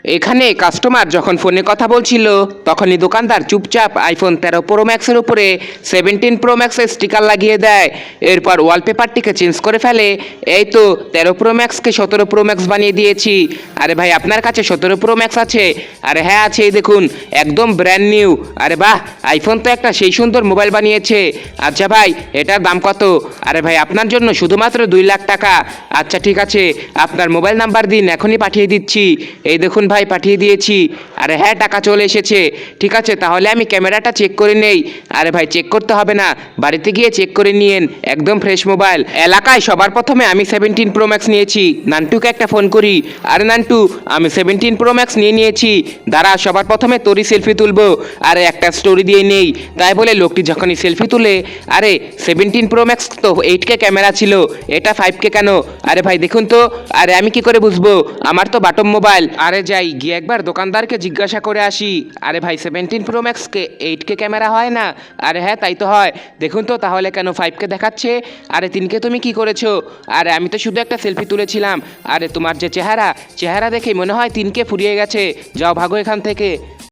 এখানে কাস্টমার যখন ফোনে কথা বলছিল তখনই দোকানদার চুপচাপ আইফোন 13 প্রো ম্যাক্সের উপরে 17 প্রো ম্যাক্সের স্টিকার লাগিয়ে দেয়। এরপর ওয়ালপেপারটিকে চেঞ্জ করে ফেলে। এই তো 13 প্রো ম্যাক্সকে 17 প্রো ম্যাক্স বানিয়ে দিয়েছি। আরে ভাই, আপনার কাছে 17 প্রো ম্যাক্স আছে? আরে হ্যাঁ আছে, এই দেখুন একদম ব্র্যান্ড নিউ। আরে বাহ, আইফোন তো একটা সেই সুন্দর মোবাইল বানিয়েছে। আচ্ছা ভাই, এটার দাম কত? আরে ভাই, আপনার জন্য শুধুমাত্র 2 লাখ টাকা। আচ্ছা ঠিক আছে, আপনার মোবাইল নাম্বার দিন, এখনই পাঠিয়ে দিচ্ছি। এই দেখুন ভাই, পাঠিয়ে দিয়েছি। আরে হ্যাঁ, টাকা চলে এসেছে। ঠিক আছে, তাহলে আমি ক্যামেরাটা চেক করে নেই। আরে ভাই, চেক করতে হবে না, বাড়িতে গিয়ে চেক করে নিয়েন, একদম ফ্রেশ মোবাইল। এলাকায় সবার প্রথমে আমি 17 প্রো ম্যাক্স নিয়েছি। নান্টুকে একটা ফোন করি। আরে নান্টু, আমি 17 প্রো ম্যাক্স নিয়েছি। দাঁড়া, সবার প্রথমে তোরই সেলফি তুলবো, আরে একটা স্টোরি দিয়ে নেই। তাই বলে লোকটি যখনই সেলফি তুলে, আরে 17 প্রো ম্যাক্স তো 8K ক্যামেরা ছিল, এটা 5K কেন? আরে ভাই দেখুন তো। আরে আমি কি করে বুঝবো, আমার তো বাটম মোবাইল। আরে যাই গিয়ে একবার দোকানদারকে জিজ্ঞাসা করে আসি। আরে ভাই, 17 প্রো ম্যাক্সকে 8K ক্যামেরা হয় না? আরে হ্যাঁ, তাই তো হয়। দেখুন তো তাহলে কেন 5K দেখাচ্ছে? আরে 3K তুমি কি করেছো? আরে আমি তো শুধু একটা সেলফি তুলেছিলাম। আরে তোমার যে চেহারা দেখে মনে হয় 3K ফুরিয়ে গেছে। যাও ভাগো এখান থেকে।